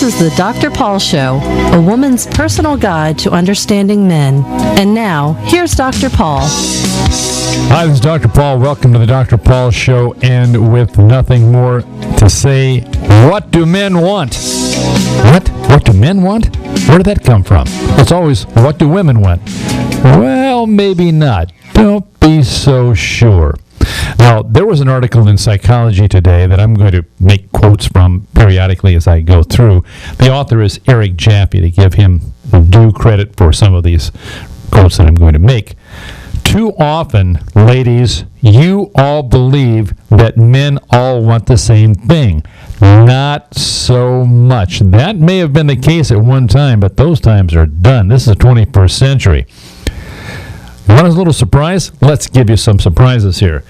This is the Dr. Paul Show, a woman's personal guide to understanding men. And now, here's Dr. Paul. Hi, this is Dr. Paul. Welcome to the Dr. Paul Show. And with nothing more to say, what do men want? What? What do men want? Where did that come from? It's always, what do women want? Well, maybe not. Don't be so sure. Now, there was an article in Psychology Today that I'm going to make quotes from periodically as I go through. The author is Eric Jaffe, to give him due credit for some of these quotes that I'm going to make. Too often, ladies, you all believe that men all want the same thing. Not so much. That may have been the case at one time, but those times are done. This is the 21st century. You want a little surprise? Let's give you some surprises here.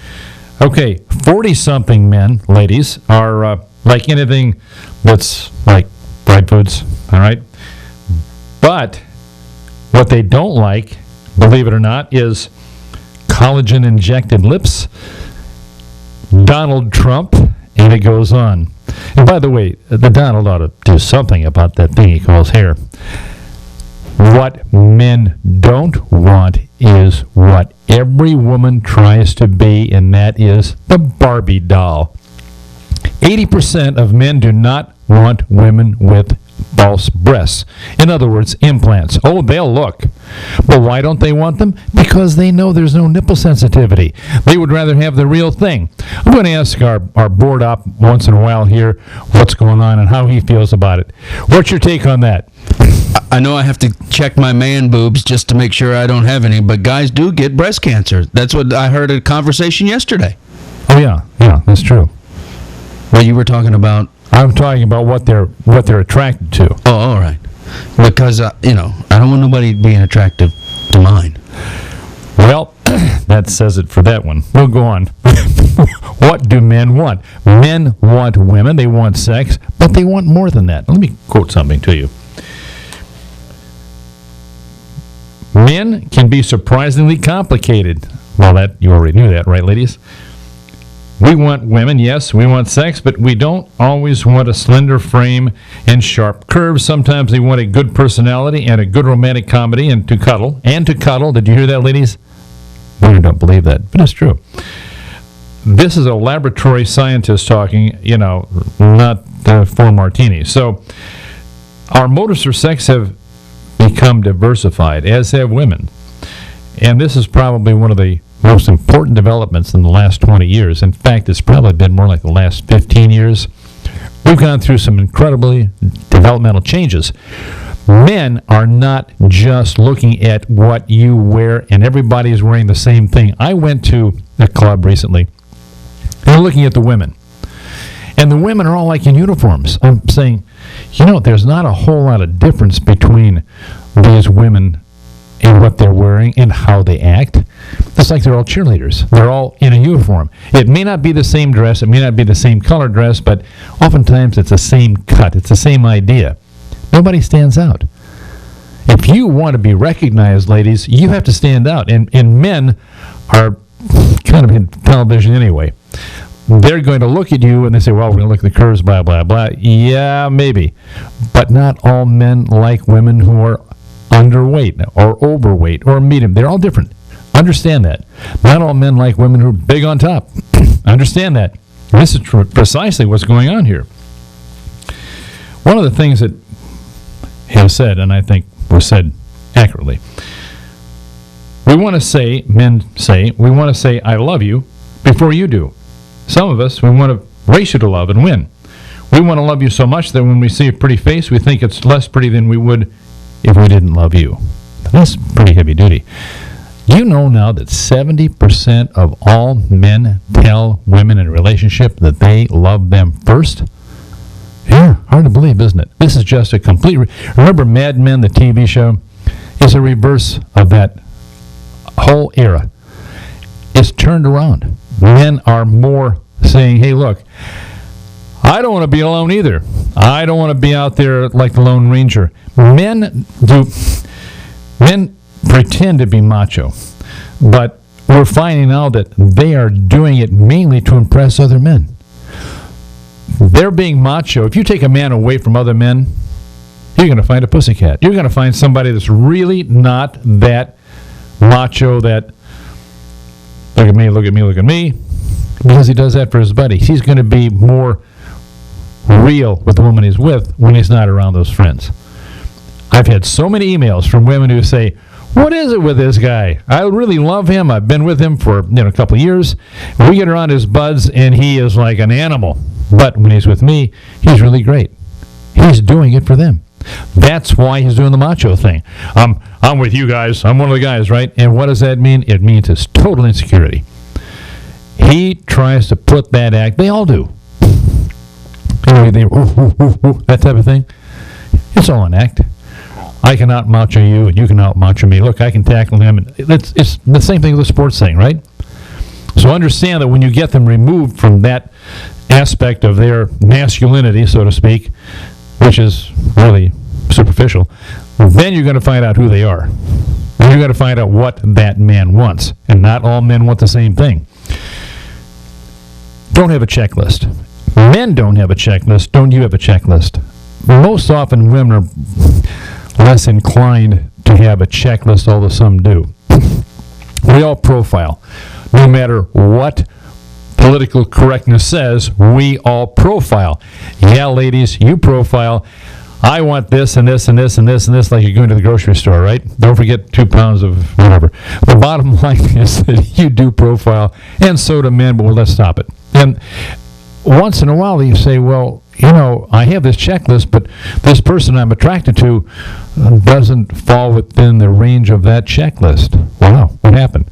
Okay, 40-something men, ladies, are like anything that's like fried foods, all right? But what they don't like, believe it or not, is collagen-injected lips, Donald Trump, and it goes on. And by the way, the Donald ought to do something about that thing he calls hair. What men don't want is what every woman tries to be, and that is the Barbie doll. 80% of men do not want women with false breasts. In other words, implants. Oh, they'll look. But why don't they want them? Because they know there's no nipple sensitivity. They would rather have the real thing. I'm going to ask our board op once in a while here what's going on and how he feels about it. What's your take on that? I know I have to check my man boobs just to make sure I don't have any, but guys do get breast cancer. That's what I heard at a conversation yesterday. Oh, yeah, that's true. What you were talking about? I'm talking about what they're attracted to. Oh, all right. Because, I don't want nobody being attractive to mine. Well, that says it for that one. We'll go on. What do men want? Men want women. They want sex, but they want more than that. Let me quote something to you. Men can be surprisingly complicated. Well, that you already knew that, right, ladies? We want women, yes, we want sex, but we don't always want a slender frame and sharp curves. Sometimes they want a good personality and a good romantic comedy and to cuddle. Did you hear that, ladies? Women don't believe that, but it's true. This is a laboratory scientist talking, not for martinis. So our motives for sex have become diversified, as have women. And this is probably one of the most important developments in the last 20 years. In fact, it's probably been more like the last 15 years. We've gone through some incredibly developmental changes. Men are not just looking at what you wear, and everybody's wearing the same thing. I went to a club recently, and we're looking at the women. And the women are all like in uniforms. I'm saying, there's not a whole lot of difference between these women and what they're wearing and how they act. It's like they're all cheerleaders. They're all in a uniform. It may not be the same dress. It may not be the same color dress, but oftentimes it's the same cut. It's the same idea. Nobody stands out. If you want to be recognized, ladies, you have to stand out. And men are kind of in television anyway. They're going to look at you and they say, well, we're going to look at the curves, blah, blah, blah. Yeah, maybe. But not all men like women who are underweight or overweight or medium. They're all different. Understand that. Not all men like women who are big on top. Understand that. This is precisely what's going on here. One of the things that he has said, and I think was said accurately, men say, we want to say, I love you before you do. Some of us, we want to race you to love and win. We want to love you so much that when we see a pretty face, we think it's less pretty than we would if we didn't love you. That's pretty heavy duty. You know now that 70% of all men tell women in a relationship that they love them first? Yeah, hard to believe, isn't it? This is just a complete... Remember Mad Men, the TV show? It's a reverse of that whole era. It's turned around. Men are more saying, hey, look, I don't want to be alone either. I don't want to be out there like the Lone Ranger. Men pretend to be macho, but we're finding now that they are doing it mainly to impress other men. they're being macho. If you take a man away from other men, you're going to find a pussycat. You're going to find somebody that's really not that macho, that look at me, look at me, look at me, because he does that for his buddy. He's going to be more real with the woman he's with when he's not around those friends. I've had so many emails from women who say, what is it with this guy? I really love him. I've been with him for a couple of years. We get around his buds, and he is like an animal. But when he's with me, he's really great. He's doing it for them. That's why he's doing the macho thing. I'm with you guys. I'm one of the guys, right? And what does that mean? It means it's total insecurity. He tries to put that act. They all do. That type of thing. It's all an act. I can out-macho you, and you can out-macho me. Look, I can tackle him. And it's the same thing with the sports thing, right? So understand that when you get them removed from that aspect of their masculinity, so to speak, which is really superficial, then you're going to find out who they are. And you're going to find out what that man wants. And not all men want the same thing. Don't have a checklist. Men don't have a checklist. Don't you have a checklist? Most often women are less inclined to have a checklist, although some do. We all profile. No matter what political correctness says, we all profile. Yeah, ladies, you profile. I want this and this and this and this and this, like you're going to the grocery store, right? Don't forget 2 pounds of whatever. The bottom line is that you do profile, and so do men, but let's stop it. And once in a while you say, well, I have this checklist, but this person I'm attracted to doesn't fall within the range of that checklist. Wow, what happened?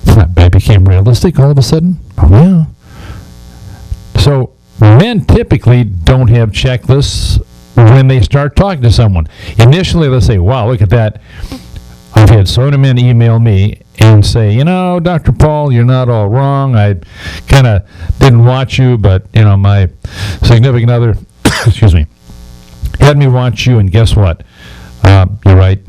I became realistic all of a sudden? Oh, yeah. So men typically don't have checklists when they start talking to someone. Initially, they'll say, wow, look at that. I've had so many men email me and say, Dr. Paul, you're not all wrong. I kind of didn't watch you, but, my significant other, excuse me, had me watch you, and guess what? You're right.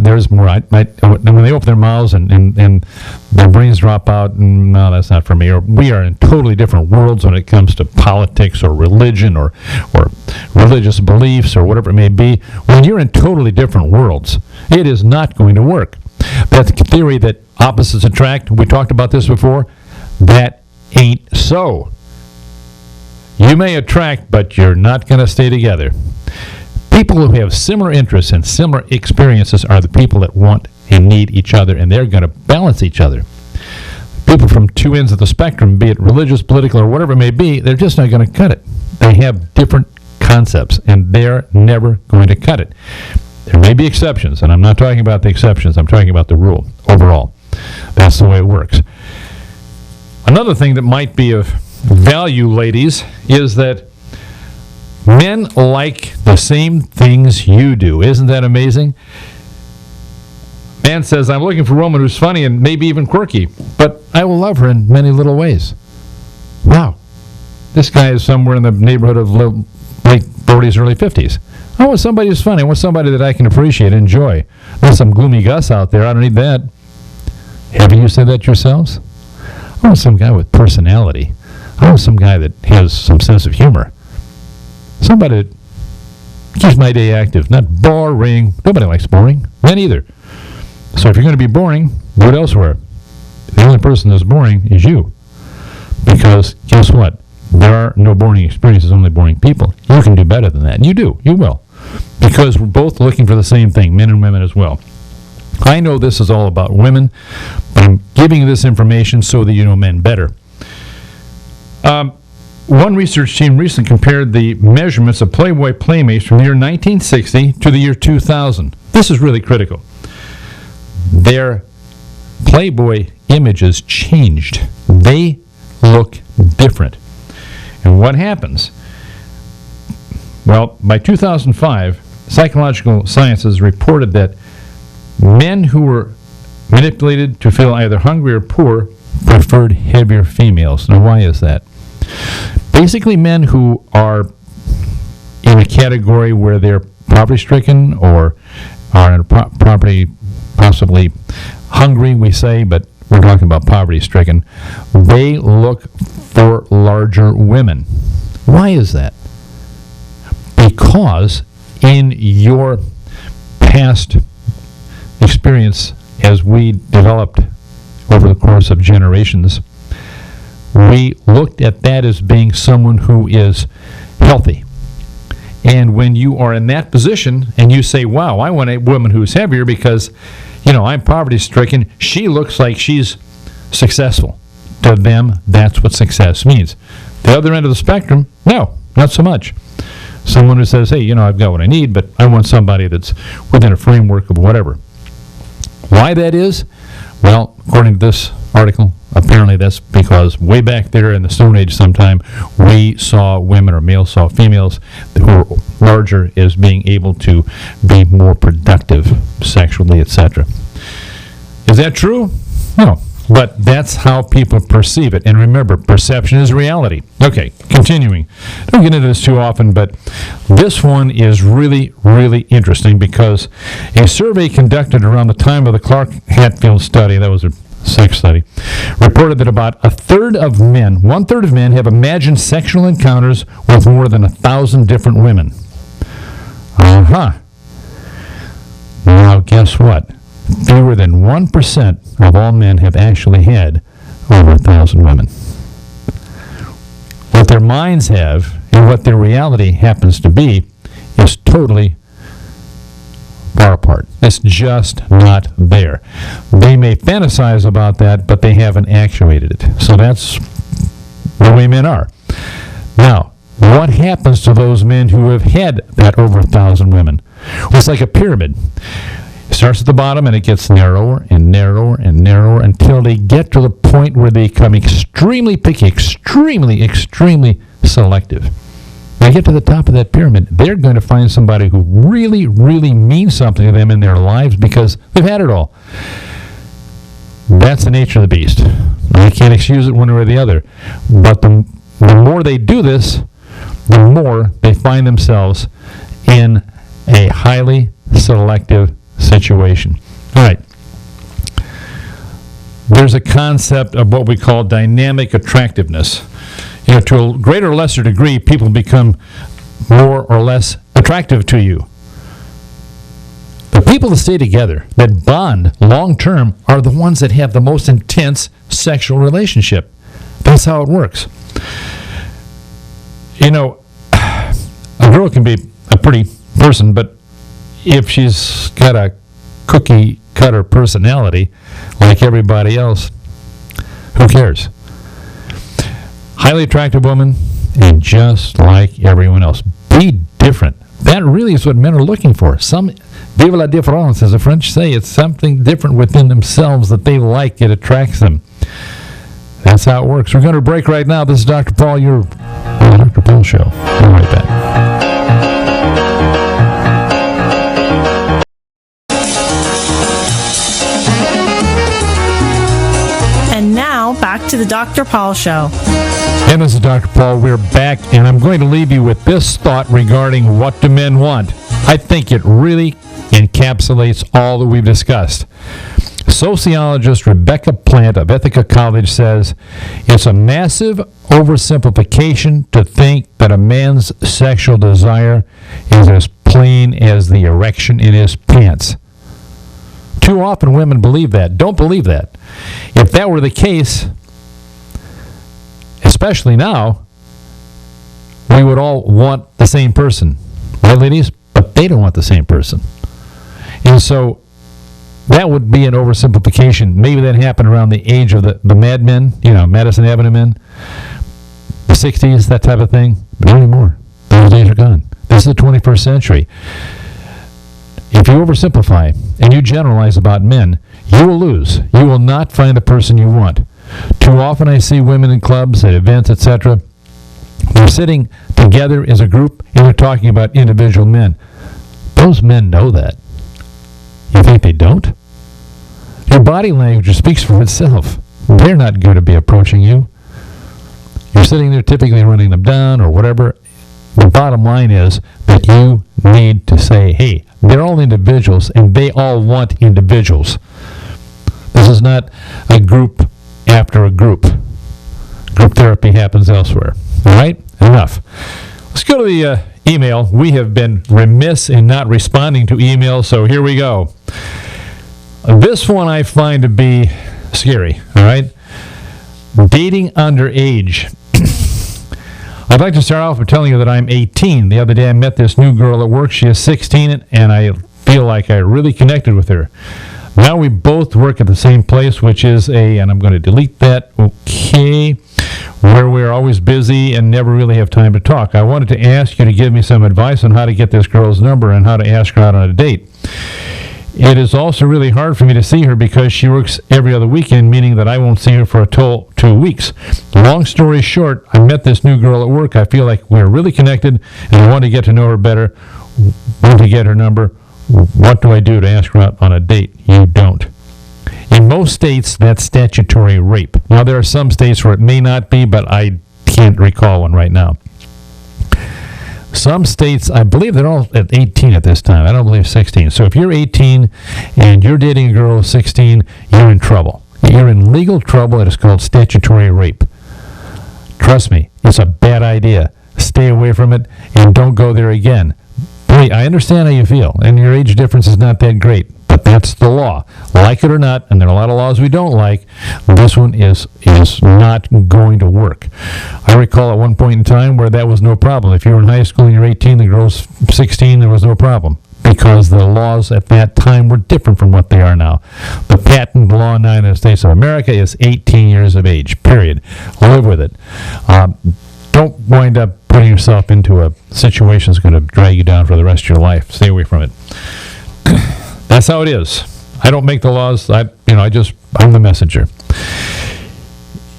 There's more. When they open their mouths and their brains drop out, no, that's not for me. Or we are in totally different worlds when it comes to politics or religion or religious beliefs or whatever it may be. When you're in totally different worlds, it is not going to work. That theory that opposites attract, we talked about this before, that ain't so. You may attract, but you're not going to stay together. People who have similar interests and similar experiences are the people that want and need each other, and they're going to balance each other. People from two ends of the spectrum, be it religious, political, or whatever it may be, they're just not going to cut it. They have different concepts, and they're never going to cut it. There may be exceptions, and I'm not talking about the exceptions. I'm talking about the rule overall. That's the way it works. Another thing that might be of value, ladies, is that men like the same things you do. Isn't that amazing? Man says, I'm looking for a woman who's funny and maybe even quirky, but I will love her in many little ways. Wow. This guy is somewhere in the neighborhood of late 40s, early 50s. I want somebody who's funny. I want somebody that I can appreciate and enjoy. There's some gloomy Gus out there. I don't need that. Haven't you said that yourselves? I want some guy with personality. I want some guy that has some sense of humor. Somebody that keeps my day active, not boring. Nobody likes boring. Men either. So if you're going to be boring, do it elsewhere. The only person that's boring is you. Because guess what? There are no boring experiences, only boring people. You can do better than that. And you do. You will. Because we're both looking for the same thing, men and women as well. I know this is all about women, but I'm giving you this information so that you know men better. One research team recently compared the measurements of Playboy Playmates from the year 1960 to the year 2000. This is really critical. Their Playboy images changed. They look different. And what happens? Well, by 2005, Psychological Sciences reported that men who were manipulated to feel either hungry or poor preferred heavier females. Now, why is that? Basically, men who are in a category where they're poverty-stricken or are in a poverty, possibly hungry, we say, but we're talking about poverty-stricken, they look for larger women. Why is that? Because in your past experience, as we developed over the course of generations, we looked at that as being someone who is healthy. And when you are in that position and you say, wow, I want a woman who's heavier because, I'm poverty-stricken, she looks like she's successful. To them, that's what success means. The other end of the spectrum, no, not so much. Someone who says, hey, I've got what I need, but I want somebody that's within a framework of whatever. Why that is? Well, according to this article, apparently that's because way back there in the Stone Age sometime, we saw women, or males saw females who were larger as being able to be more productive sexually, etc. Is that true? No. But that's how people perceive it. And remember, perception is reality. Okay, continuing. Don't get into this too often, but this one is really, really interesting because a survey conducted around the time of the Clark Hatfield study, that was a sex study, reported that about one-third of men have imagined sexual encounters with more than 1,000 different women. Now, guess what? Fewer than 1% of all men have actually had over 1,000 women. What their minds have and what their reality happens to be is totally far apart. It's just not there. They may fantasize about that, but they haven't actuated it. So that's the way men are. Now, what happens to those men who have had that over 1,000 women? Well, it's like a pyramid. It starts at the bottom and it gets narrower and narrower and narrower until they get to the point where they become extremely picky, extremely selective. When they get to the top of that pyramid, they're going to find somebody who really, really means something to them in their lives because they've had it all. That's the nature of the beast. I can't excuse it one way or the other. But the more they do this, the more they find themselves in a highly selective situation. All right. There's a concept of what we call dynamic attractiveness. To a greater or lesser degree, people become more or less attractive to you. The people that stay together, that bond long-term, are the ones that have the most intense sexual relationship. That's how it works. A girl can be a pretty person, but if she's got a cookie-cutter personality like everybody else, who cares? Highly attractive woman, and just like everyone else. Be different. That really is what men are looking for. Vive la différence, as the French say. It's something different within themselves that they like. It attracts them. That's how it works. We're going to break right now. This is Dr. Paul, your Dr. Paul Show. We'll be right back. Back to the Dr. Paul Show. And this is Dr. Paul. We're back, and I'm going to leave you with this thought regarding what do men want. I think it really encapsulates all that we've discussed. Sociologist Rebecca Plant of Ithaca College says, it's a massive oversimplification to think that a man's sexual desire is as plain as the erection in his pants. Too often women believe that. Don't believe that. If that were the case, especially now, we would all want the same person. Right, ladies? But they don't want the same person. And so that would be an oversimplification. Maybe that happened around the age of the Mad Men, Madison Avenue men, the 60s, that type of thing. But not anymore. Those days are gone. This is the 21st century. If you oversimplify and you generalize about men, you will lose. You will not find the person you want. Too often I see women in clubs, at events, etc. They're sitting together as a group and they're talking about individual men. Those men know that. You think they don't? Your body language speaks for itself. They're not going to be approaching you. You're sitting there typically running them down or whatever. The bottom line is that you need to say, hey, they're all individuals and they all want individuals. This is not a group after a group. Group therapy happens elsewhere. All right? enough. Let's go to the email. We have been remiss in not responding to emails, so here we go. This one I find to be scary, all right? Dating underage. I'd like to start off with telling you that I'm 18. The other day I met this new girl at work. She is 16, and I feel like I really connected with her. Now we both work at the same place, which is and I'm going to delete that, okay, where we're always busy and never really have time to talk. I wanted to ask you to give me some advice on how to get this girl's number and how to ask her out on a date. It is also really hard for me to see her because she works every other weekend, meaning that I won't see her for a total 2 weeks. Long story short, I met this new girl at work. I feel like we're really connected, and I want to get to know her better. Want to get her number. What do I do to ask her out on a date? You don't. In most states, that's statutory rape. Now, there are some states where it may not be, but I can't recall one right now. Some states, I believe they're all at 18 at this time. I don't believe 16. So if you're 18 and you're dating a girl who's 16, you're in trouble. You're in legal trouble. It is called statutory rape. Trust me, it's a bad idea. Stay away from it and don't go there again. Boy, I understand how you feel, and your age difference is not that great, but that's the law. Like it or not, and there are a lot of laws we don't like, this one is not going to work. I recall at one point in time where that was no problem. If you were in high school and you're 18, the girl's 16, there was no problem, because the laws at that time were different from what they are now. The patent law in the United States of America is 18 years of age, period. Live with it. Don't wind up putting yourself into a situation that's going to drag you down for the rest of your life. Stay away from it. That's how it is. I don't make the laws. I'm the messenger.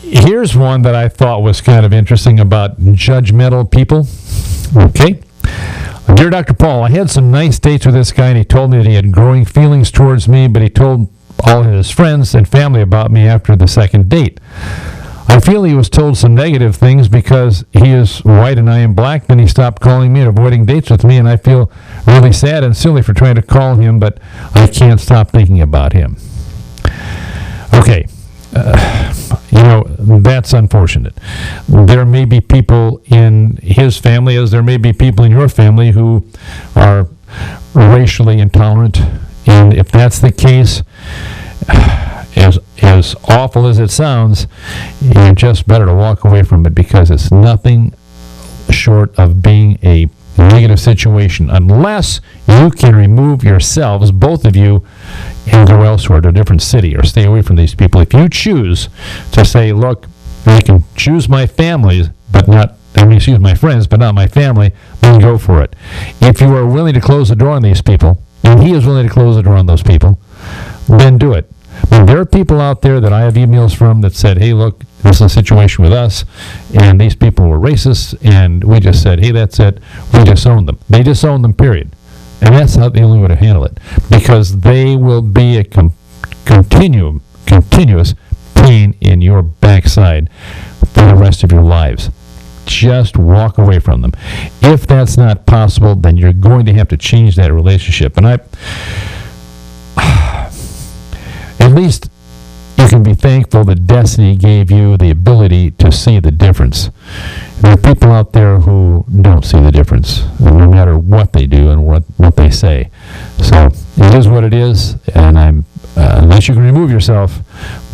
Here's one that I thought was kind of interesting about judgmental people. Okay. Dear Dr. Paul, I had some nice dates with this guy, and he told me that he had growing feelings towards me, but he told all his friends and family about me after the second date. I feel he was told some negative things because he is white and I am black. Then he stopped calling me and avoiding dates with me, and I feel really sad and silly for trying to call him, but I can't stop thinking about him. Okay, that's unfortunate. There may be people in his family, as there may be people in your family, who are racially intolerant, and if that's the case, as awful as it sounds, you're just better to walk away from it, because it's nothing short of being a negative situation, unless you can remove yourselves, both of you, and go elsewhere to a different city or stay away from these people. If you choose to say, look, I can choose my family, but not, choose my friends, but not my family, then go for it. If you are willing to close the door on these people, and he is willing to close the door on those people, then do it. And there are people out there that I have emails from that said, hey, look, this is a situation with us, and these people were racist, and we just said, hey, that's it. We disowned them. They disowned them, period. And that's not the only way to handle it, because they will be a continuous pain in your backside for the rest of your lives. Just walk away from them. If that's not possible, then you're going to have to change that relationship. And at least you can be thankful that destiny gave you the ability to see the difference. There are people out there who don't see the difference, no matter what they do and what they say. So it is what it is, and unless you can remove yourself,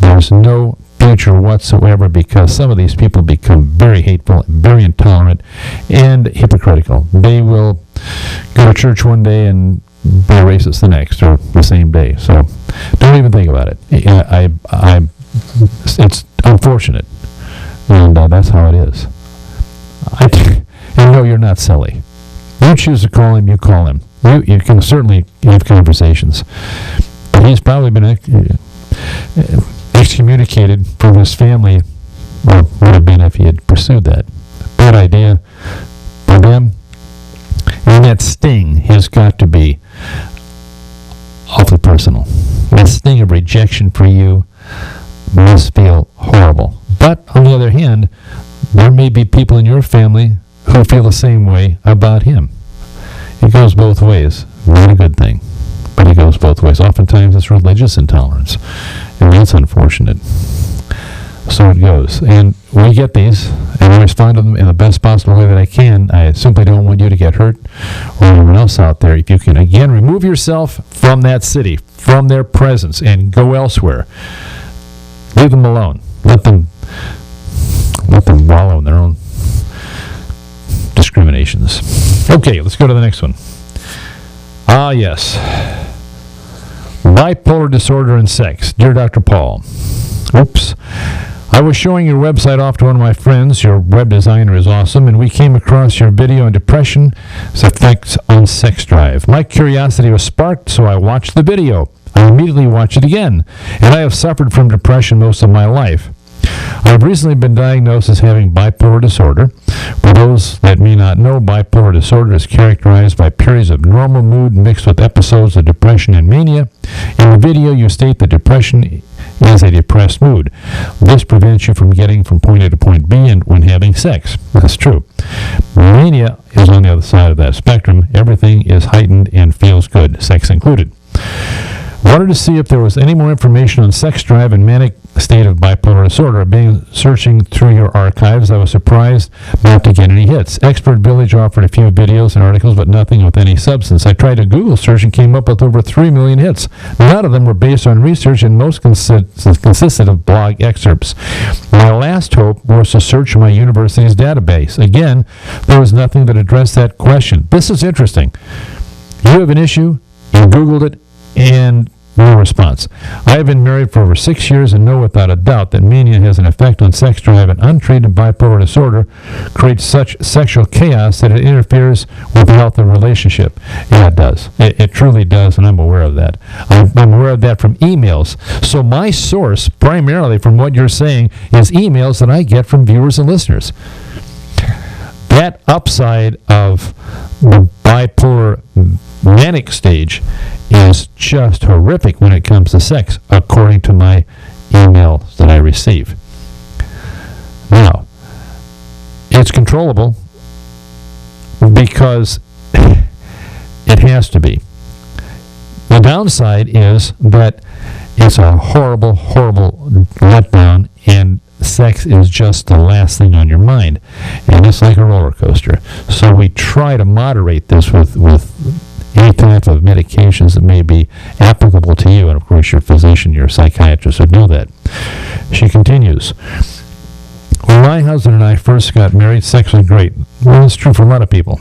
there's no future whatsoever, because some of these people become very hateful, very intolerant, and hypocritical. They will go to church one day and be a racist the next, or the same day. So don't even think about it. It's unfortunate, and that's how it is. And no, you're not silly. You choose to call him, you call him. You can certainly have conversations, but he's probably been excommunicated from his family, or would have been if he had pursued that. Bad idea for them. And that sting has got to be awfully personal. That sting of rejection for you must feel horrible. But on the other hand, there may be people in your family who feel the same way about him. It goes both ways. Not a good thing, but it goes both ways. Oftentimes it's religious intolerance, and that's unfortunate. so it goes. And we get these, and I respond to them in the best possible way that I can. I simply don't want you to get hurt or anyone else out there. If you can, again, remove yourself from that city, from their presence, and go elsewhere. Leave them alone. Let them wallow in their own discriminations. Okay, let's go to the next one. Ah, yes. Bipolar disorder and sex. Dear Dr. Paul. Oops. I was showing your website off to one of my friends. Your web designer is awesome, and we came across your video on depression's effects on sex drive. My curiosity was sparked, so I watched the video. I immediately watched it again, and I have suffered from depression most of my life. I've recently been diagnosed as having bipolar disorder. For those that may not know, bipolar disorder is characterized by periods of normal mood mixed with episodes of depression and mania. In the video, you state that depression is a depressed mood. This prevents you from getting from point A to point B and when having sex. That's true. Mania is on the other side of that spectrum. Everything is heightened and feels good, sex included. Wanted to see if there was any more information on sex drive and manic state of bipolar disorder. Being searching through your archives, I was surprised not to get any hits. Expert Village offered a few videos and articles, but nothing with any substance. I tried a Google search and came up with over 3 million hits. None of them were based on research, and most consisted of blog excerpts. My last hope was to search my university's database. Again, there was nothing that addressed that question. This is interesting. You have an issue, you Googled it, and no response. I have been married for over 6 years and know without a doubt that mania has an effect on sex drive, and untreated bipolar disorder creates such sexual chaos that it interferes with the health of the relationship. Yeah, it does. It truly does, and I'm aware of that. I'm aware of that from emails. So my source, primarily from what you're saying, is emails that I get from viewers and listeners. That upside of the bipolar manic stage is just horrific when it comes to sex, according to my emails that I receive. Now, it's controllable because it has to be. The downside is that it's a horrible, horrible letdown, and sex is just the last thing on your mind. And it's like a roller coaster. So we try to moderate this with any type of medications that may be applicable to you. And of course, your physician, your psychiatrist would know that. She continues. When my husband and I first got married, sex was great. Well, it's true for a lot of people.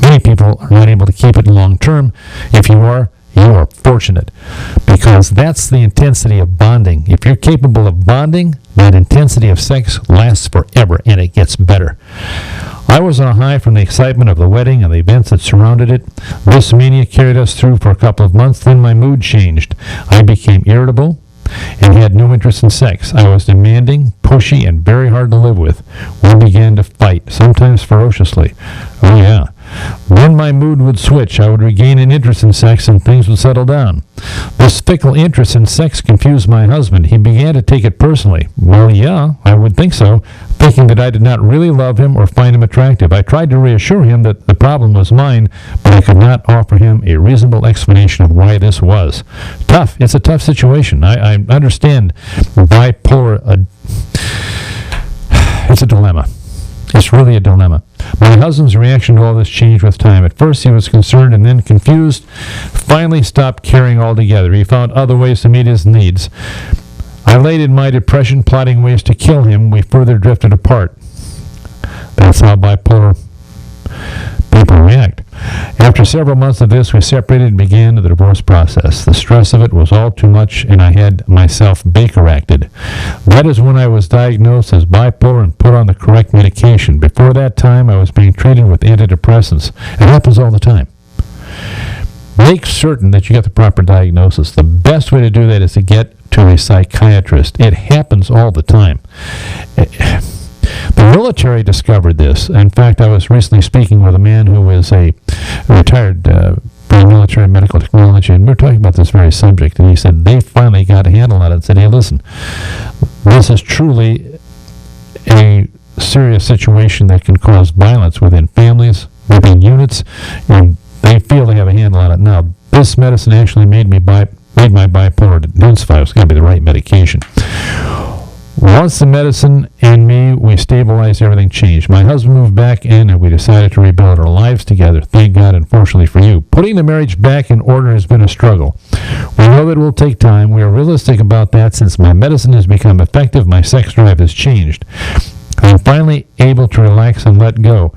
Many people are not able to keep it long term. If you are fortunate, because that's the intensity of bonding. If you're capable of bonding, that intensity of sex lasts forever, and it gets better. I was on a high from the excitement of the wedding and the events that surrounded it. This mania carried us through for a couple of months. Then my mood changed. I became irritable and had no interest in sex. I was demanding, pushy, and very hard to live with. We began to fight, sometimes ferociously. Oh, yeah. When my mood would switch, I would regain an interest in sex and things would settle down. This fickle interest in sex confused my husband. He began to take it personally. Well, yeah, I would think so, thinking that I did not really love him or find him attractive. I tried to reassure him that the problem was mine, but I could not offer him a reasonable explanation of why this was. Tough. It's a tough situation. I understand bipolar. It's a dilemma. It's really a dilemma. My husband's reaction to all this changed with time. At first he was concerned and then confused, finally stopped caring altogether. He found other ways to meet his needs. I laid in my depression, plotting ways to kill him. We further drifted apart. That's how bipolar people react. After several months of this, we separated and began the divorce process. The stress of it was all too much, and I had myself Baker-acted. That is when I was diagnosed as bipolar and put on the correct medication. Before that time, I was being treated with antidepressants. It happens all the time. Make certain that you get the proper diagnosis. The best way to do that is to get to a psychiatrist. It happens all the time. The military discovered this. In fact, I was recently speaking with a man who is a retired from military medical technology, and we were talking about this very subject, and he said they finally got a handle on it and said, hey, listen, this is truly a serious situation that can cause violence within families, within units, and they feel they have a handle on it now. This medicine actually made my bipolar intensify. It's got to be the right medication. Once the medicine and me, we stabilized, everything changed. My husband moved back in, and we decided to rebuild our lives together. Thank God, unfortunately for you. Putting the marriage back in order has been a struggle. We know that it will take time. We are realistic about that. Since my medicine has become effective, my sex drive has changed. I'm finally able to relax and let go.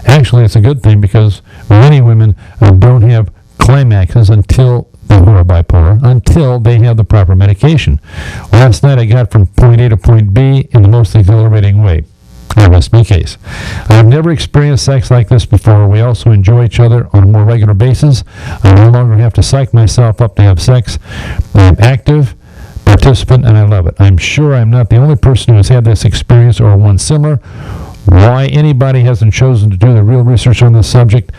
Actually, it's a good thing because many women don't have climaxes who are bipolar until they have the proper medication. Last night I got from point A to point B in the most exhilarating way. I rest my case. I've never experienced sex like this before. We also enjoy each other on a more regular basis. I no longer have to psych myself up to have sex. I'm active participant, and I love it. I'm sure I'm not the only person who has had this experience or one similar. Why anybody hasn't chosen to do the real research on this subject,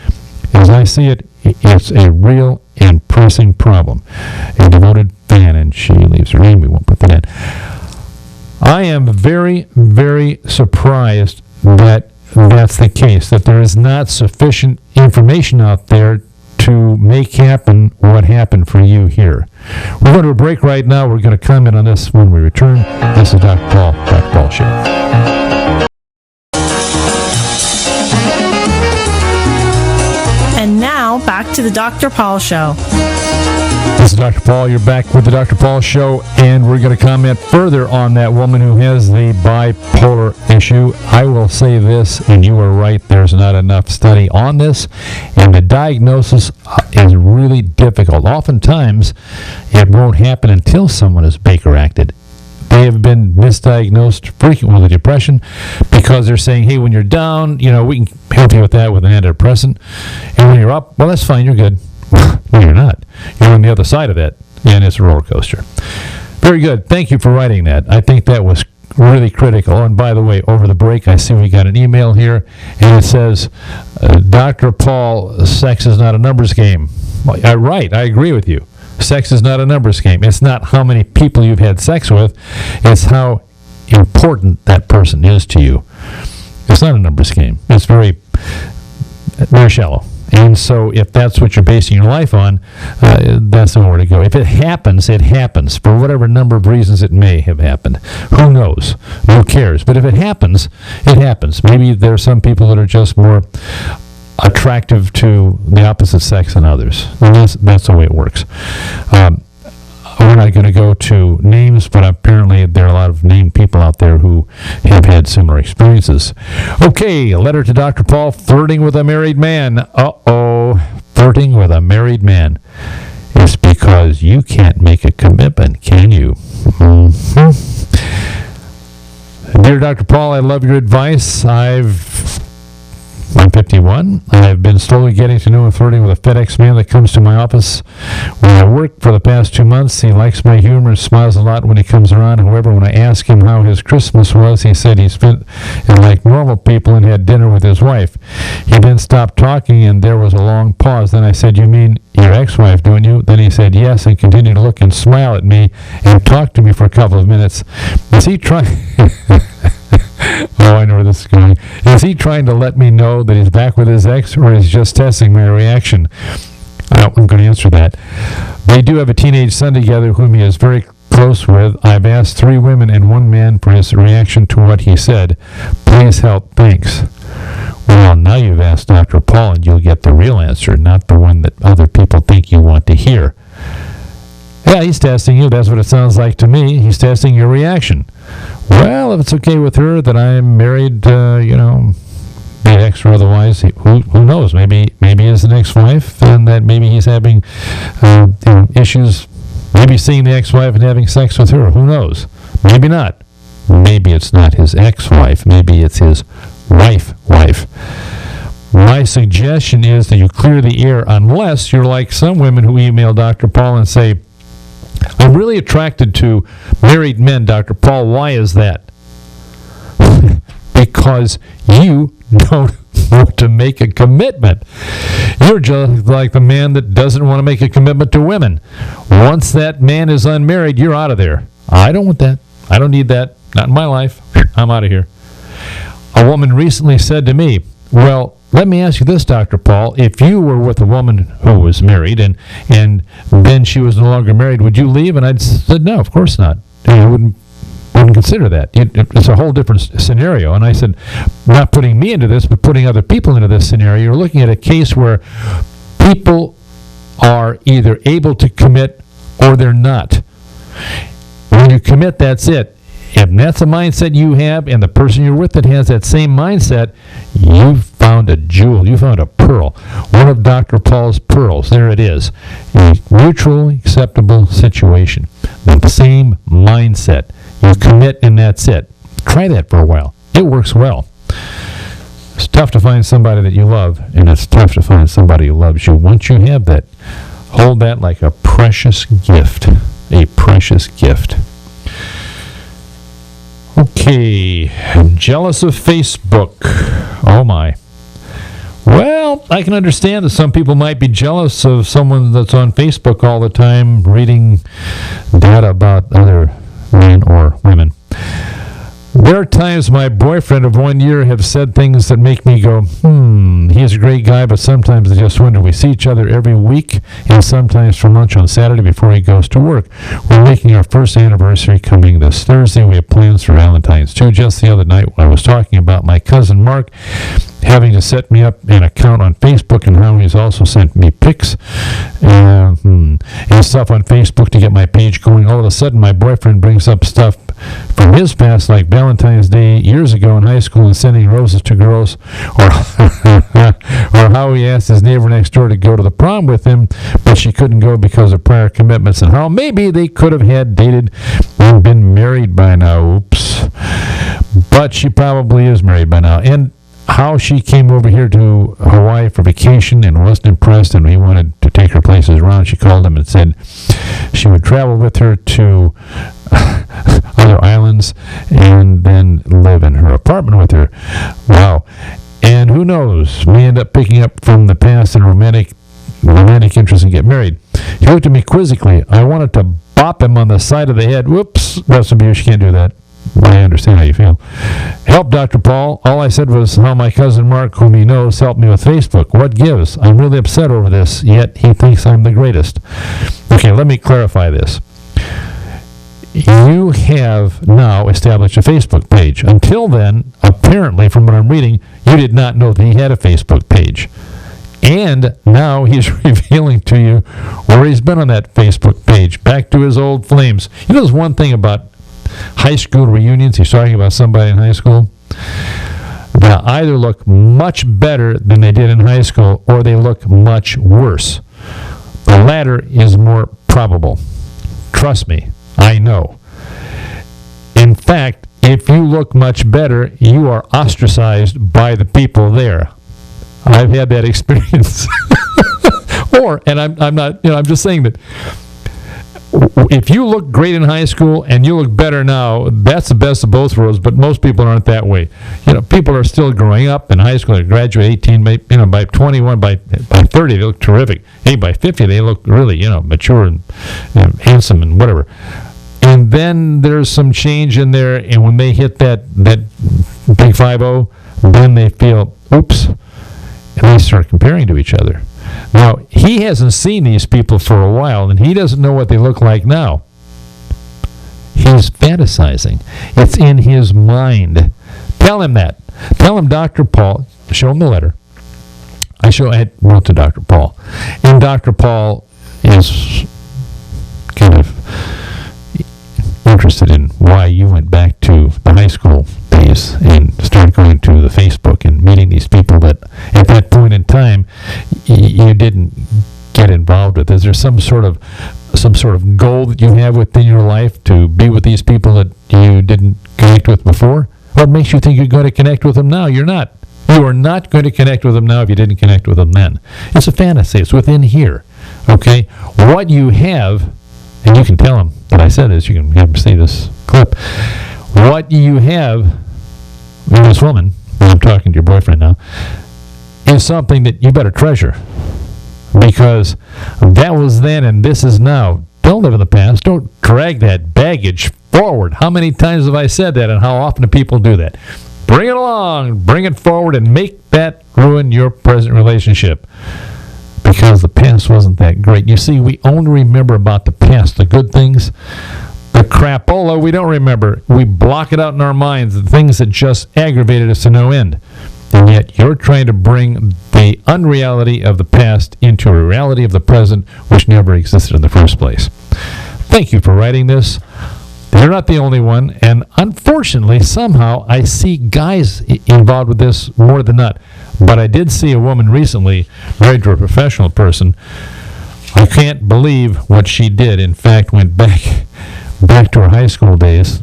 as I see it, it's a real and pressing problem. A devoted fan, and she leaves her name. We won't put that in. I am very, very surprised that that's the case, that there is not sufficient information out there to make happen what happened for you here. We're going to a break right now. We're going to comment on this when we return. This is Dr. Paul Show. And now, back to the Dr. Paul Show. This is Dr. Paul. You're back with the Dr. Paul Show, and we're going to comment further on that woman who has the bipolar issue. I will say this, and you are right, there's not enough study on this, and the diagnosis is really difficult. Oftentimes, it won't happen until someone is Baker-acted. They have been misdiagnosed frequently with depression because they're saying, hey, when you're down, we can help you with that with an antidepressant. And when you're up, well, that's fine, you're good. No, you're not. You're on the other side of that, and it's a roller coaster. Very good. Thank you for writing that. I think that was really critical. And by the way, over the break, I see we got an email here, and it says, Dr. Paul, sex is not a numbers game. Right, I agree with you. Sex is not a numbers game. It's not how many people you've had sex with. It's how important that person is to you. It's not a numbers game. It's very, very shallow. And so if that's what you're basing your life on, that's nowhere to go. If it happens, it happens. For whatever number of reasons it may have happened. Who knows? Who cares? But if it happens, it happens. Maybe there are some people that are just more attractive to the opposite sex than others. And that's the way it works. We're not going to go to names, but apparently there are a lot of named people out there who have had similar experiences. Okay, a letter to Dr. Paul, flirting with a married man. Flirting with a married man. It's because you can't make a commitment, can you? Mm-hmm. Dear Dr. Paul, I love your advice. I'm 51. I've been slowly getting to know and flirting with a FedEx man that comes to my office where I work for the past 2 months. He likes my humor and smiles a lot when he comes around. However, when I asked him how his Christmas was, he said he spent it like normal people and had dinner with his wife. He then stopped talking, and there was a long pause. Then I said, you mean your ex-wife, don't you? Then he said yes, and continued to look and smile at me and talk to me for a couple of minutes. Is he trying... Oh, I know where this is going. Is he trying to let me know that he's back with his ex, or is he just testing my reaction? I'm going to answer that. They do have a teenage son together whom he is very close with. I've asked 3 women and 1 man for his reaction to what he said. Please help. Thanks. Well, now you've asked Dr. Paul, and you'll get the real answer, not the one that other people think you want to hear. Yeah, he's testing you. That's what it sounds like to me. He's testing your reaction. Well, if it's okay with her that I'm married, be ex or otherwise, who knows? Maybe he's an ex-wife, and that maybe he's having issues. Maybe seeing the ex-wife and having sex with her. Who knows? Maybe not. Maybe it's not his ex-wife. Maybe it's his wife. My suggestion is that you clear the air, unless you're like some women who email Dr. Paul and say, I'm really attracted to married men, Dr. Paul. Why is that? Because you don't want to make a commitment. You're just like the man that doesn't want to make a commitment to women. Once that man is unmarried, you're out of there. I don't want that. I don't need that. Not in my life. I'm out of here. A woman recently said to me, well, let me ask you this, Dr. Paul. If you were with a woman who was married and then she was no longer married, would you leave? And I said, no, of course not. I wouldn't even consider that. It's a whole different scenario. And I said, not putting me into this, but putting other people into this scenario, you're looking at a case where people are either able to commit or they're not. When you commit, that's it. If that's a mindset you have, and the person you're with that has that same mindset, you've found a jewel. You found a pearl. One of Dr. Paul's pearls. There it is. A mutually acceptable situation. The same mindset. You commit, and that's it. Try that for a while. It works well. It's tough to find somebody that you love, and it's tough to find somebody who loves you. Once you have that, hold that like a precious gift. A precious gift. Okay, I'm jealous of Facebook. Oh my. Well, I can understand that some people might be jealous of someone that's on Facebook all the time reading data about other men or women. There are times my boyfriend of 1 year have said things that make me go, he's a great guy, but sometimes I just wonder. We see each other every week and sometimes for lunch on Saturday before he goes to work. We're making our first anniversary coming this Thursday. We have plans for Valentine's too. Just the other night I was talking about my cousin Mark having to set me up an account on Facebook and how he's also sent me pics and stuff on Facebook to get my page going. All of a sudden my boyfriend brings up stuff from his past, like Valentine's Day years ago in high school and sending roses to girls, or how he asked his neighbor next door to go to the prom with him, but she couldn't go because of prior commitments, and how maybe they could have had dated and been married by now. Oops. But she probably is married by now. And how she came over here to Hawaii for vacation and wasn't impressed, and he wanted to take her places around. She called him and said she would travel with her to other islands and then live in her apartment with her. Wow. And who knows, may end up picking up from the past and romantic interest and get married. He looked at me quizzically. I wanted to bop him on the side of the head. Whoops, that's abuse. You can't do that. I understand how you feel. Help, Dr. Paul. All I said was how my cousin Mark, whom he knows, helped me with Facebook. What gives? I'm really upset over this, yet he thinks I'm the greatest. Okay, let me clarify this. You have now established a Facebook page. Until then, apparently, from what I'm reading, you did not know that he had a Facebook page. And now he's revealing to you where he's been on that Facebook page, back to his old flames. You know, there's one thing about high school reunions. He's talking about somebody in high school. They either look much better than they did in high school, or they look much worse. The latter is more probable. Trust me, I know. In fact, if you look much better, you are ostracized by the people there. I've had that experience. And I'm not, I'm just saying that if you look great in high school and you look better now, that's the best of both worlds, but most people aren't that way. People are still growing up in high school. They graduate 18, by 21, by 30, they look terrific. Hey, by 50, they look really, mature and handsome and whatever. And then there's some change in there, and when they hit that big 5-0, then they feel, oops, and they start comparing to each other. Now, he hasn't seen these people for a while, and he doesn't know what they look like now. He's fantasizing. It's in his mind. Tell him that. Tell him Dr. Paul. Show him the letter. I wrote to Dr. Paul. And Dr. Paul is kind of interested in why you went back to the high school days and started going to the Facebook and meeting these people that at that point in time you didn't get involved with. Is there some sort of goal that you have within your life to be with these people that you didn't connect with before? What makes you think you're going to connect with them now? You're not. You are not going to connect with them now if you didn't connect with them then. It's a fantasy. It's within here. Okay? What you have, and you can tell them that I said this, you can have them see this clip. What you have in this woman, and I'm talking to your boyfriend now, is something that you better treasure. Because that was then and this is now. Don't live in the past. Don't drag that baggage forward. How many times have I said that, and how often do people do that? Bring it along, bring it forward, and make that ruin your present relationship. Because the past wasn't that great. You see, we only remember about the past, the good things. The crapola we don't remember. We block it out in our minds, the things that just aggravated us to no end. And yet you're trying to bring the unreality of the past into a reality of the present, which never existed in the first place. Thank you for writing this. You're not the only one, and unfortunately, somehow, I see guys involved with this more than not. But I did see a woman recently, married to a professional person. I can't believe what she did. In fact, went back to her high school days.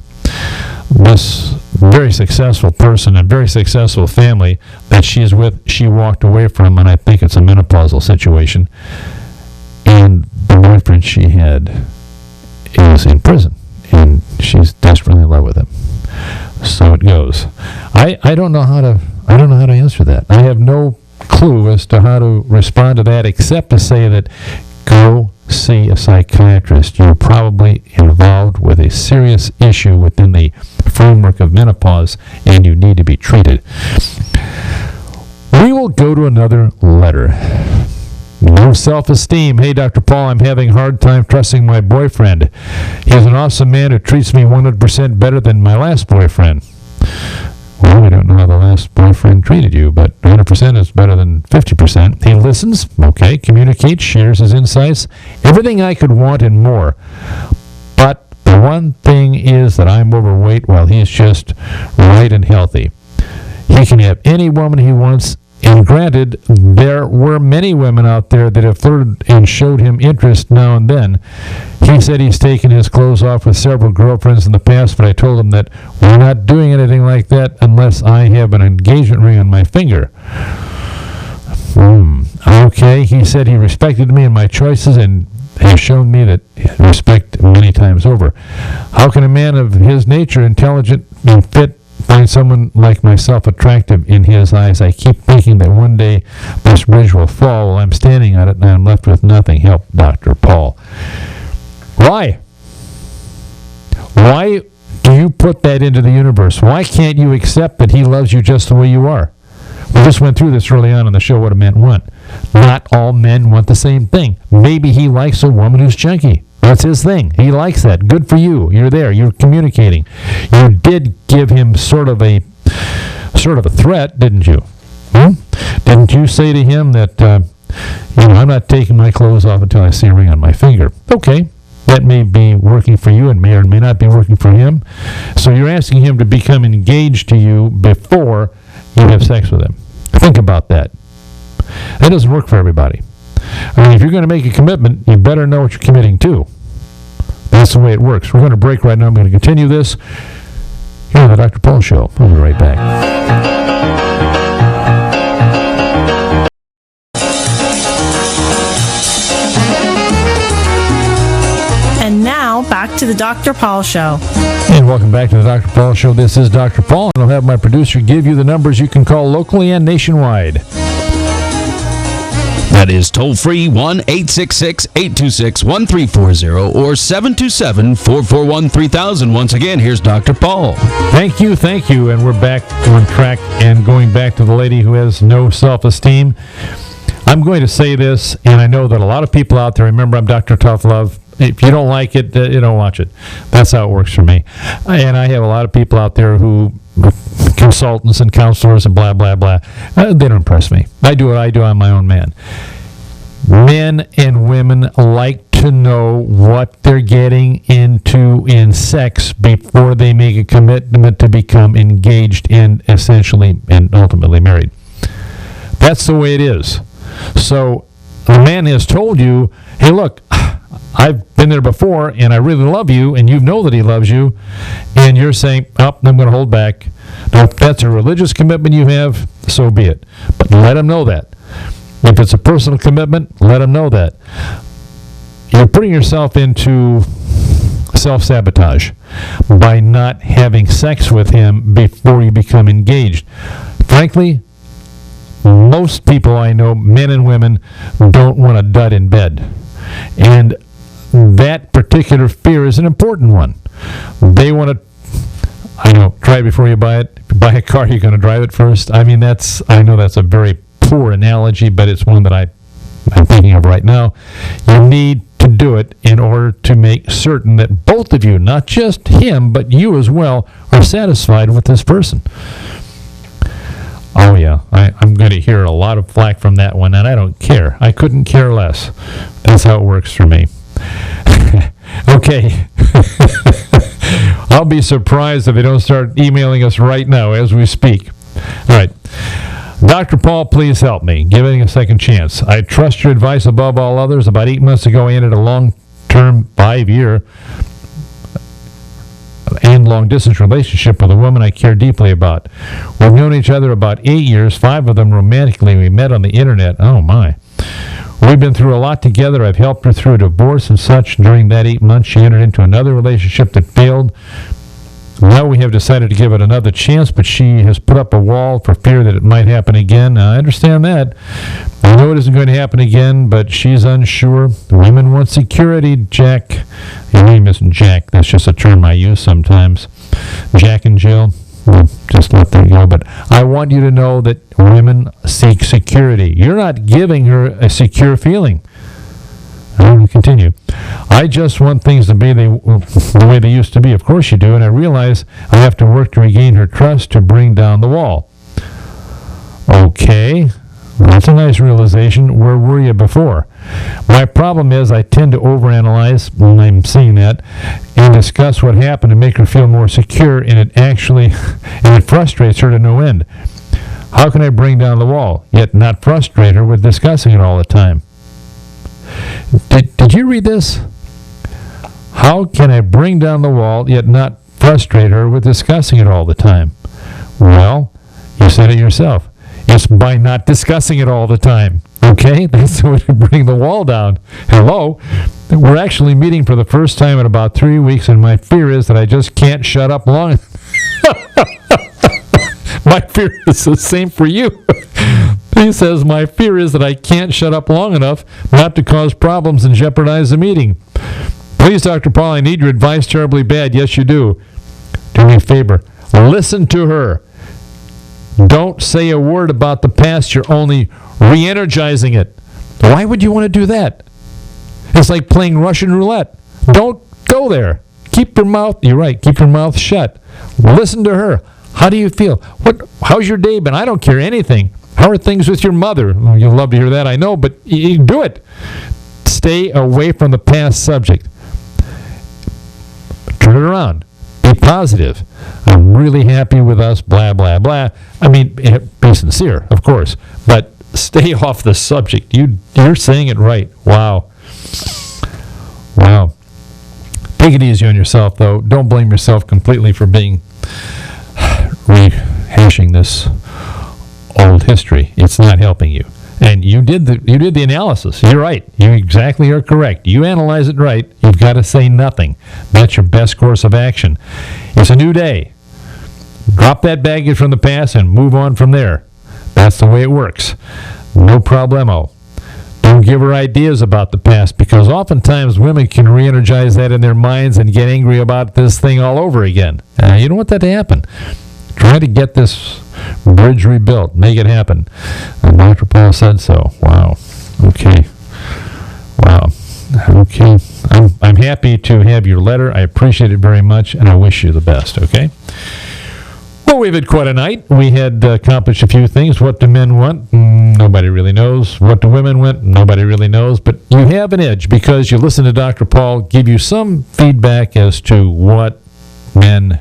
This very successful person and very successful family that she's with, she walked away from, and I think it's a menopausal situation. And the boyfriend she had is in prison, and she's desperately in love with him. So it goes. I don't know how to answer that. I have no clue as to how to respond to that, except to say that go see a psychiatrist. You're probably involved with a serious issue within the framework of menopause, and you need to be treated. We will go to another letter. No self-esteem. Hey, Dr. Paul, I'm having a hard time trusting my boyfriend. He's an awesome man who treats me 100% better than my last boyfriend. Well, we don't know how the last boyfriend treated you, but 100% is better than 50%. He listens, okay, communicates, shares his insights, everything I could want and more. But the one thing is that I'm overweight while he's just right and healthy. He can have any woman he wants, and granted, there were many women out there that have flirted and showed him interest now and then. He said he's taken his clothes off with several girlfriends in the past, but I told him that we're not doing anything like that unless I have an engagement ring on my finger. Okay, he said he respected me and my choices and has shown me that respect many times over. How can a man of his nature, intelligent and fit, find someone like myself attractive in his eyes? I keep thinking that one day this bridge will fall while I'm standing on it and I'm left with nothing. Help, Dr. Paul. Why? Why do you put that into the universe? Why can't you accept that he loves you just the way you are? We just went through this early on in the show, what a man want. Not all men want the same thing. Maybe he likes a woman who's chunky. That's his thing. He likes that. Good for you. You're there. You're communicating. You did give him sort of a threat, didn't you? Didn't you say to him that, I'm not taking my clothes off until I see a ring on my finger? Okay. That may be working for you and may or may not be working for him. So you're asking him to become engaged to you before you have sex with him. Think about that. That doesn't work for everybody. I mean, if you're going to make a commitment, you better know what you're committing to. That's the way it works. We're going to break right now. I'm going to continue this here on the Dr. Paul Show. We'll be right back. And now, back to the Dr. Paul Show. And welcome back to the Dr. Paul Show. This is Dr. Paul, and I'll have my producer give you the numbers you can call locally and nationwide. That is toll-free 1-866-826-1340 or 727-441-3000. Once again, here's Dr. Paul. Thank you. And we're back on track and going back to the lady who has no self-esteem. I'm going to say this, and I know that a lot of people out there, remember, I'm Dr. Tough Love. If you don't like it, you don't watch it. That's how it works for me. And I have a lot of people out there who, consultants and counselors and blah, blah, blah. They don't impress me. I do what I do. I'm my own man. Men and women like to know what they're getting into in sex before they make a commitment to become engaged and essentially and ultimately married. That's the way it is. So the man has told you, hey, look, I've been there before, and I really love you, and you know that he loves you, and you're saying, I'm going to hold back. Now, if that's a religious commitment you have, so be it. But let him know that. If it's a personal commitment, let him know that. You're putting yourself into self-sabotage by not having sex with him before you become engaged. Frankly, most people I know, men and women, don't want a dud in bed. And that particular fear is an important one. They want to, try it before you buy it. If you buy a car, you're going to drive it first. I mean, I know that's a very poor analogy, but it's one that I'm thinking of right now. You need to do it in order to make certain that both both of you, not just him, but you as well, are satisfied with this person. Oh, yeah, I'm going to hear a lot of flack from that one, and I don't care. I couldn't care less. That's how it works for me. Okay. I'll be surprised if they don't start emailing us right now as we speak. All right. Dr. Paul, please help me. Give it a second chance. I trust your advice above all others. About 8 months ago, I ended a long-term 5-year and long-distance relationship with a woman I care deeply about. We've known each other about 8 years, 5 of them romantically. We met on the internet. Oh, my. We've been through a lot together. I've helped her through a divorce and such. During that 8 months, she entered into another relationship that failed. Now we have decided to give it another chance, but she has put up a wall for fear that it might happen again. Now, I understand that. I know it isn't going to happen again, but she's unsure. Women want security, Jack. Your name isn't Jack. That's just a term I use sometimes. Jack and Jill. Just let that go. But I want you to know that women seek security. You're not giving her a secure feeling. I'll continue. I just want things to be the way they used to be. Of course you do, and I realize I have to work to regain her trust to bring down the wall. Okay, well, that's a nice realization. Where were you before? My problem is I tend to overanalyze, and I'm seeing that, and discuss what happened to make her feel more secure, and it frustrates her to no end. How can I bring down the wall, yet not frustrate her with discussing it all the time? Did you read this? How can I bring down the wall, yet not frustrate her with discussing it all the time? Well, you said it yourself. It's by not discussing it all the time. Okay? That's the way to bring the wall down. Hello? We're actually meeting for the first time in about 3 weeks, and my fear is that I just can't shut up long enough. My fear is the same for you. He says, my fear is that I can't shut up long enough not to cause problems and jeopardize the meeting. Please, Dr. Paul, I need your advice terribly bad. Yes, you do. Do me a favor. Listen to her. Don't say a word about the past. You're only re-energizing it. Why would you want to do that? It's like playing Russian roulette. Don't go there. Keep your mouth shut. Listen to her. How do you feel? How's your day been? I don't care anything. How are things with your mother? Well, you'll love to hear that, I know, but you do it. Stay away from the past subject. Turn it around. Be positive. I'm really happy with us, blah, blah, blah. I mean, be sincere, of course, but stay off the subject. You're saying it right. Wow. Take it easy on yourself, though. Don't blame yourself completely for being rehashing this old history. It's not helping you. And you did the analysis. You're right. You exactly are correct. You analyze it right. You've got to say nothing. That's your best course of action. It's a new day. Drop that baggage from the past and move on from there. That's the way it works. No problemo. Don't give her ideas about the past, because oftentimes women can re-energize that in their minds and get angry about this thing all over again. You don't want that to happen. Try to get this bridge rebuilt. Make it happen. And Dr. Paul said so. Wow. Okay. Wow. Okay. I'm happy to have your letter. I appreciate it very much, and I wish you the best, okay? Well, we've had quite a night. We had accomplished a few things. What do men want? Nobody really knows. What do women want? Nobody really knows. But you have an edge because you listen to Dr. Paul give you some feedback as to what men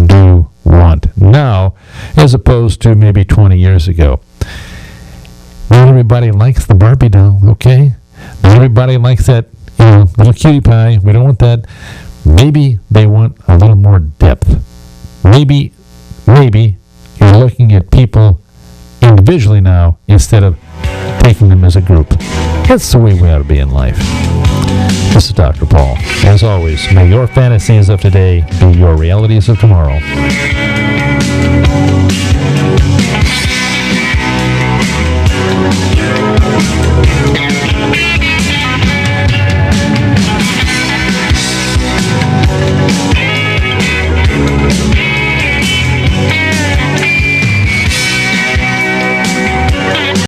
do want now, as opposed to maybe 20 years ago. Not everybody likes the Barbie doll, okay? Not everybody likes that, little cutie pie. We don't want that. Maybe they want a little more depth. Maybe you're looking at people individually now instead of taking them as a group. That's the way we ought to be in life. This is Dr. Paul. As always, may your fantasies of today be your realities of tomorrow.